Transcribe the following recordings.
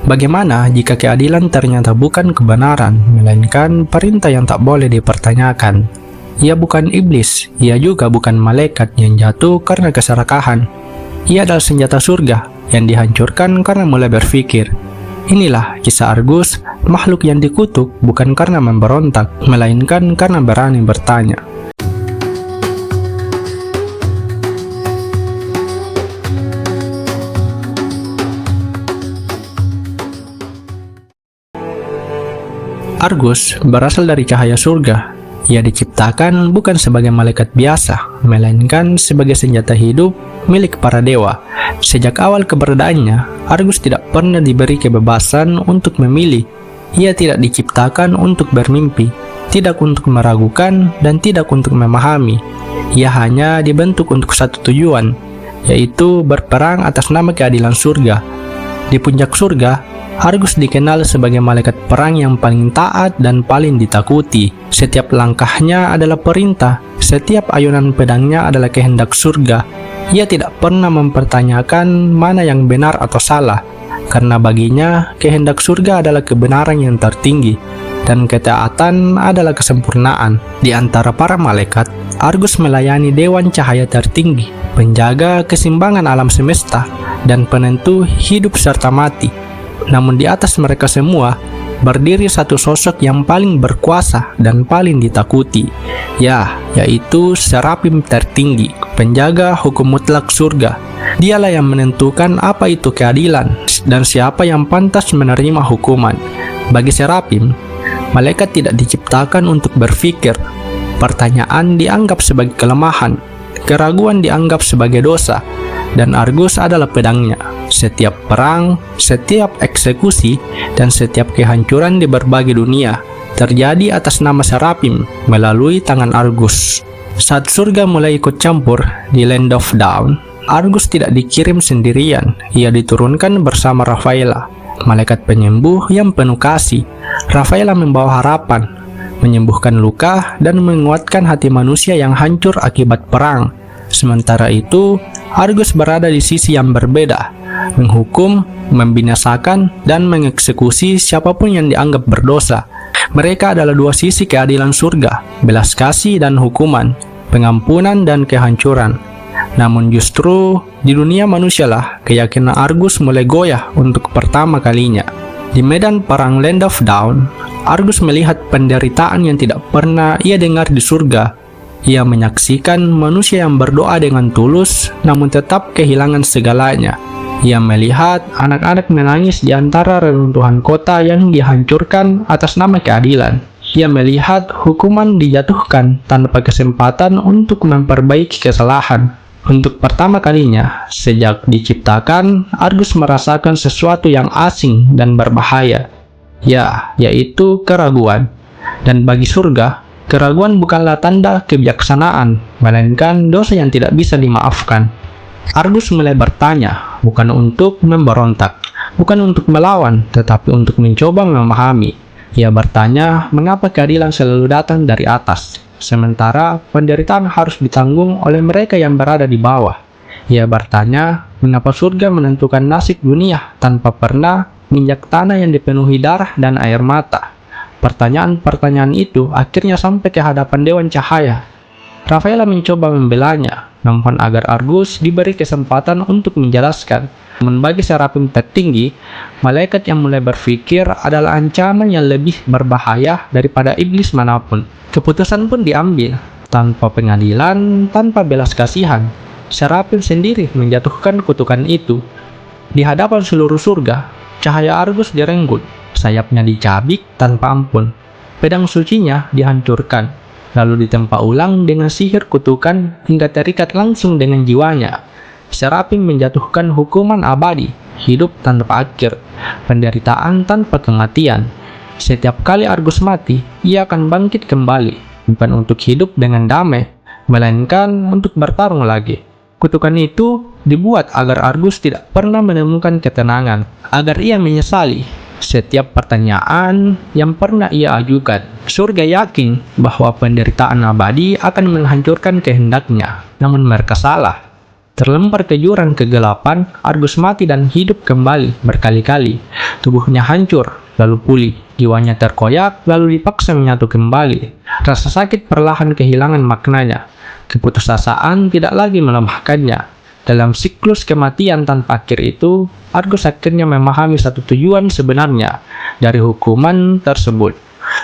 Bagaimana jika keadilan ternyata bukan kebenaran, melainkan perintah yang tak boleh dipertanyakan? Ia bukan iblis, ia juga bukan malaikat yang jatuh karena keserakahan. Ia adalah senjata surga yang dihancurkan karena mulai berpikir. Inilah kisah Argus, makhluk yang dikutuk bukan karena memberontak, melainkan karena berani bertanya. Argus berasal dari cahaya surga. Ia diciptakan bukan sebagai malaikat biasa, melainkan sebagai senjata hidup milik para dewa. Sejak awal keberadaannya, Argus tidak pernah diberi kebebasan untuk memilih. Ia tidak diciptakan untuk bermimpi, tidak untuk meragukan, dan tidak untuk memahami. Ia hanya dibentuk untuk satu tujuan, yaitu berperang atas nama keadilan surga. Di puncak surga, Argus dikenal sebagai malaikat perang yang paling taat dan paling ditakuti. Setiap langkahnya adalah perintah, setiap ayunan pedangnya adalah kehendak surga. Ia tidak pernah mempertanyakan mana yang benar atau salah, karena baginya kehendak surga adalah kebenaran yang tertinggi, dan ketaatan adalah kesempurnaan. Di antara para malaikat, Argus melayani dewan cahaya tertinggi, penjaga keseimbangan alam semesta, dan penentu hidup serta mati. Namun di atas mereka semua, berdiri satu sosok yang paling berkuasa dan paling ditakuti, yaitu Serapim tertinggi, penjaga hukum mutlak surga. Dialah yang menentukan apa itu keadilan dan siapa yang pantas menerima hukuman. Bagi Serapim, malaikat tidak diciptakan untuk berpikir. Pertanyaan dianggap sebagai kelemahan, keraguan dianggap sebagai dosa, dan Argus adalah pedangnya. Setiap perang, setiap eksekusi, dan setiap kehancuran di berbagai dunia terjadi atas nama Serapim melalui tangan Argus. Saat surga mulai ikut campur di Land of Dawn, Argus tidak dikirim sendirian. Ia diturunkan bersama Rafaela, malaikat penyembuh yang penuh kasih. Rafaela membawa harapan, menyembuhkan luka, dan menguatkan hati manusia yang hancur akibat perang. Sementara itu, Argus berada di sisi yang berbeda, menghukum, membinasakan, dan mengeksekusi siapapun yang dianggap berdosa. Mereka adalah dua sisi keadilan surga, belas kasih dan hukuman, pengampunan dan kehancuran. Namun justru di dunia manusialah keyakinan Argus mulai goyah untuk pertama kalinya. Di medan perang Land of Dawn, Argus melihat penderitaan yang tidak pernah ia dengar di surga. Ia menyaksikan manusia yang berdoa dengan tulus namun tetap kehilangan segalanya. Ia melihat anak-anak menangis di antara reruntuhan kota yang dihancurkan atas nama keadilan. Ia melihat hukuman dijatuhkan tanpa kesempatan untuk memperbaiki kesalahan. Untuk pertama kalinya sejak diciptakan, Argus merasakan sesuatu yang asing dan berbahaya, yaitu keraguan. Dan bagi surga, keraguan bukanlah tanda kebijaksanaan, melainkan dosa yang tidak bisa dimaafkan. Argus mulai bertanya, bukan untuk memberontak, bukan untuk melawan, tetapi untuk mencoba memahami. Ia bertanya, mengapa keadilan selalu datang dari atas, sementara penderitaan harus ditanggung oleh mereka yang berada di bawah. Ia bertanya, mengapa surga menentukan nasib dunia tanpa pernah menginjak tanah yang dipenuhi darah dan air mata. Pertanyaan-pertanyaan itu akhirnya sampai ke hadapan Dewan Cahaya. Rafaela mencoba membelanya, namun agar Argus diberi kesempatan untuk menjelaskan. Namun bagi Serapim tertinggi, malaikat yang mulai berpikir adalah ancaman yang lebih berbahaya daripada iblis manapun. Keputusan pun diambil, tanpa pengadilan, tanpa belas kasihan. Serapim sendiri menjatuhkan kutukan itu. Di hadapan seluruh surga, cahaya Argus direnggut, sayapnya dicabik tanpa ampun. Pedang sucinya dihancurkan, lalu ditempa ulang dengan sihir kutukan hingga terikat langsung dengan jiwanya. Serapim menjatuhkan hukuman abadi, hidup tanpa akhir, penderitaan tanpa kematian. Setiap kali Argus mati, ia akan bangkit kembali, bukan untuk hidup dengan damai, melainkan untuk bertarung lagi. Kutukan itu dibuat agar Argus tidak pernah menemukan ketenangan, agar ia menyesali setiap pertanyaan yang pernah ia ajukan. Surga yakin bahwa penderitaan abadi akan menghancurkan kehendaknya, namun mereka salah. Terlempar ke jurang kegelapan, Argus mati dan hidup kembali berkali-kali. Tubuhnya hancur, lalu pulih. Jiwanya terkoyak, lalu dipaksa menyatu kembali. Rasa sakit perlahan kehilangan maknanya. Keputusasaan tidak lagi melemahkannya. Dalam siklus kematian tanpa akhir itu, Argus akhirnya memahami satu tujuan sebenarnya dari hukuman tersebut.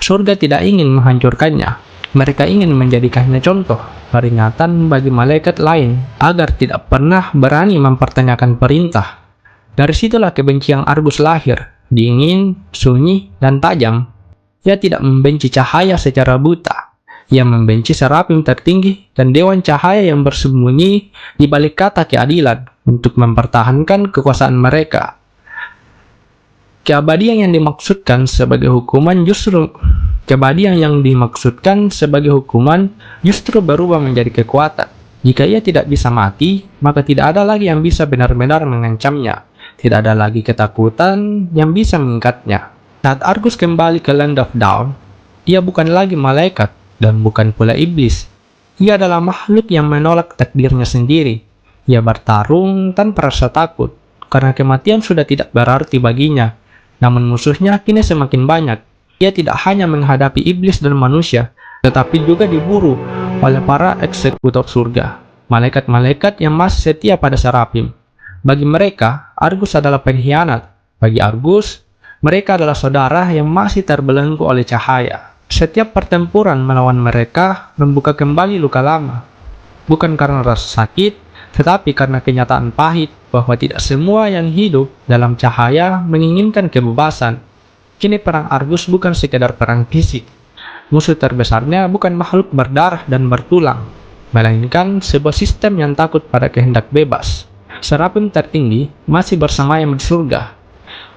Surga tidak ingin menghancurkannya. Mereka ingin menjadikannya contoh, peringatan bagi malaikat lain agar tidak pernah berani mempertanyakan perintah. Dari situlah kebencian Argus lahir, dingin, sunyi, dan tajam. Ia tidak membenci cahaya secara buta. Ia membenci Serapim tertinggi dan Dewan Cahaya yang bersembunyi di balik kata keadilan untuk mempertahankan kekuasaan mereka. Keabadian yang dimaksudkan sebagai hukuman justru berubah menjadi kekuatan. Jika ia tidak bisa mati, maka tidak ada lagi yang bisa benar-benar mengancamnya. Tidak ada lagi ketakutan yang bisa mengikatnya. Saat Argus kembali ke Land of Dawn, ia bukan lagi malaikat dan bukan pula iblis. Ia adalah makhluk yang menolak takdirnya sendiri. Ia bertarung tanpa rasa takut, karena kematian sudah tidak berarti baginya. Namun musuhnya kini semakin banyak. Ia tidak hanya menghadapi iblis dan manusia, tetapi juga diburu oleh para eksekutor surga, malaikat-malaikat yang masih setia pada Serapim. Bagi mereka, Argus adalah pengkhianat. Bagi Argus, mereka adalah saudara yang masih terbelenggu oleh cahaya. Setiap pertempuran melawan mereka membuka kembali luka lama. Bukan karena rasa sakit, tetapi karena kenyataan pahit bahwa tidak semua yang hidup dalam cahaya menginginkan kebebasan. Kini perang Argus bukan sekedar perang fisik. Musuh terbesarnya bukan makhluk berdarah dan bertulang, melainkan sebuah sistem yang takut pada kehendak bebas. Serapim tertinggi masih bersemayam di surga.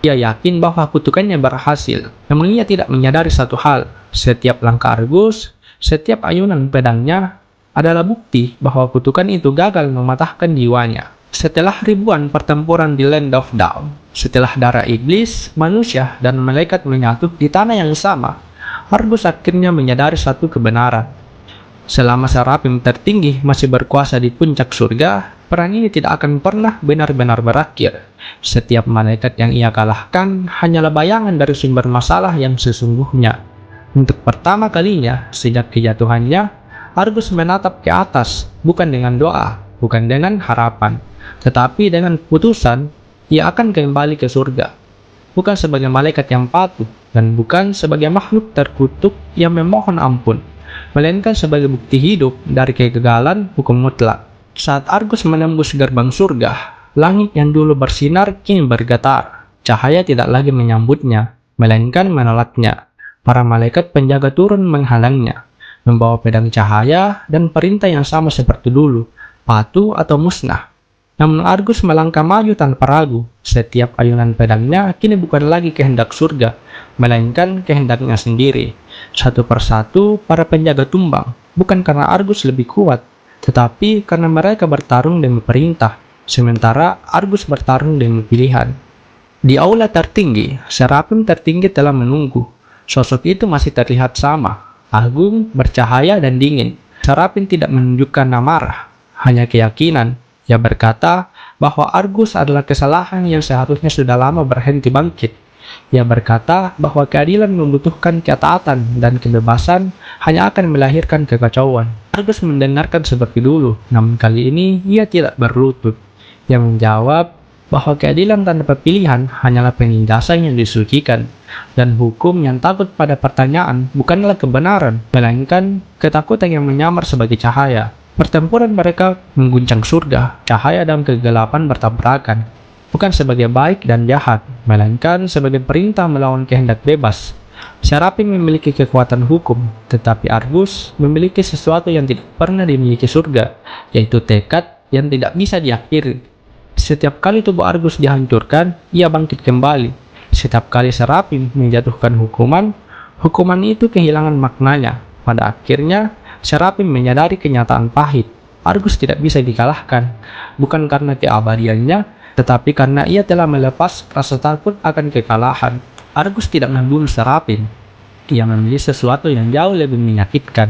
Ia yakin bahwa kutukannya berhasil, namun ia tidak menyadari satu hal. Setiap langkah Argus, setiap ayunan pedangnya adalah bukti bahwa kutukan itu gagal mematahkan jiwanya. Setelah ribuan pertempuran di Land of Dawn, setelah darah iblis, manusia, dan malaikat menyatu di tanah yang sama, Argus akhirnya menyadari satu kebenaran. Selama Serapim tertinggi masih berkuasa di puncak surga, perang ini tidak akan pernah benar-benar berakhir. Setiap malaikat yang ia kalahkan hanyalah bayangan dari sumber masalah yang sesungguhnya. Untuk pertama kalinya sejak kejatuhannya, Argus menatap ke atas, bukan dengan doa, bukan dengan harapan, tetapi dengan putusan, ia akan kembali ke surga. Bukan sebagai malaikat yang patuh, dan bukan sebagai makhluk terkutuk yang memohon ampun, melainkan sebagai bukti hidup dari kegagalan hukum mutlak. Saat Argus menembus gerbang surga, langit yang dulu bersinar kini bergetar. Cahaya tidak lagi menyambutnya, melainkan menolaknya. Para malaikat penjaga turun menghalangnya, membawa pedang cahaya dan perintah yang sama seperti dulu, patuh atau musnah. Namun Argus melangkah maju tanpa ragu. Setiap ayunan pedangnya kini bukan lagi kehendak surga, melainkan kehendaknya sendiri. Satu persatu para penjaga tumbang, bukan karena Argus lebih kuat, tetapi karena mereka bertarung demi perintah, sementara Argus bertarung demi pilihan. Di aula tertinggi, Serapim tertinggi telah menunggu. Sosok itu masih terlihat sama, agung, bercahaya, dan dingin. Serapim tidak menunjukkan amarah, hanya keyakinan. Ia berkata bahwa Argus adalah kesalahan yang seharusnya sudah lama berhenti bangkit. Ia berkata bahwa keadilan membutuhkan ketaatan dan kebebasan hanya akan melahirkan kekacauan. Argus mendengarkan seperti dulu, namun kali ini ia tidak berlutut. Ia menjawab bahwa keadilan tanpa pilihan hanyalah penindasan yang disucikan, dan hukum yang takut pada pertanyaan bukanlah kebenaran, melainkan ketakutan yang menyamar sebagai cahaya. Pertempuran mereka mengguncang surga, cahaya dan kegelapan bertabrakan, bukan sebagai baik dan jahat, melainkan sebagai perintah melawan kehendak bebas. Serapim memiliki kekuatan hukum, tetapi Argus memiliki sesuatu yang tidak pernah dimiliki surga, yaitu tekad yang tidak bisa diakhiri. Setiap kali tubuh Argus dihancurkan, ia bangkit kembali. Setiap kali Serapim menjatuhkan hukuman, hukuman itu kehilangan maknanya. Pada akhirnya, Serapim menyadari kenyataan pahit. Argus tidak bisa dikalahkan, bukan karena keabadiannya, tetapi karena ia telah melepas rasa takut akan kekalahan. Argus tidak membunuh Serapim. Ia memilih sesuatu yang jauh lebih menyakitkan.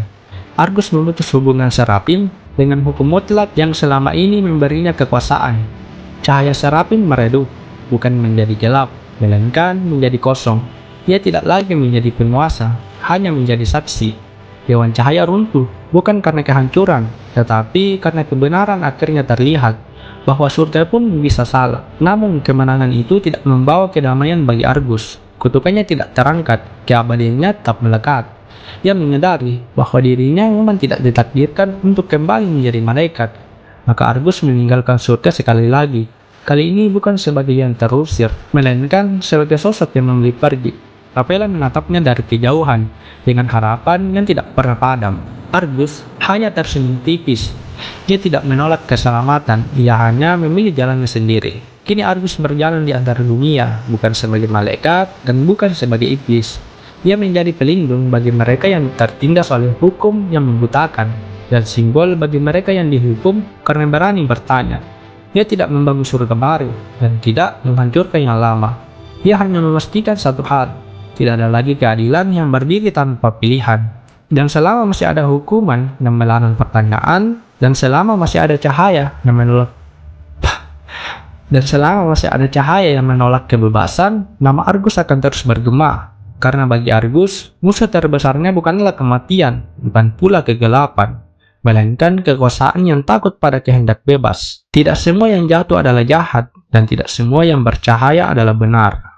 Argus memutus hubungan Serapim dengan hukum mutlak yang selama ini memberinya kekuasaan. Cahaya Serapim meredup, bukan menjadi gelap, melainkan menjadi kosong. Ia tidak lagi menjadi penguasa, hanya menjadi saksi. Dewan cahaya runtuh, bukan karena kehancuran, tetapi karena kebenaran akhirnya terlihat, bahwa surga pun bisa salah. Namun kemenangan itu tidak membawa kedamaian bagi Argus. Kutukannya tidak terangkat, keabadiannya tetap melekat. Ia menyadari bahwa dirinya memang tidak ditakdirkan untuk kembali menjadi malaikat. Maka Argus meninggalkan surga sekali lagi. Kali ini bukan sebagai yang terusir, melainkan sebagai sosok yang memilih pergi. Rafaela menatapnya dari kejauhan, dengan harapan yang tidak pernah padam. Argus hanya tersenyum tipis. Dia tidak menolak keselamatan, ia hanya memilih jalannya sendiri. Kini Argus berjalan di antara dunia, bukan sebagai malaikat dan bukan sebagai iblis. Ia menjadi pelindung bagi mereka yang tertindas oleh hukum yang membutakan, dan simbol bagi mereka yang dihukum karena berani bertanya. Dia tidak membangun surga baru, dan tidak menghancurkan yang lama. Dia hanya memastikan satu hal, tidak ada lagi keadilan yang berdiri tanpa pilihan. Dan selama masih ada hukuman yang melarang pertanyaan, dan selama masih ada cahaya yang menolak kebebasan, nama Argus akan terus bergema. Karena bagi Argus, musuh terbesarnya bukanlah kematian, bukan pula kegelapan, melainkan kekuasaan yang takut pada kehendak bebas. Tidak semua yang jatuh adalah jahat, dan tidak semua yang bercahaya adalah benar.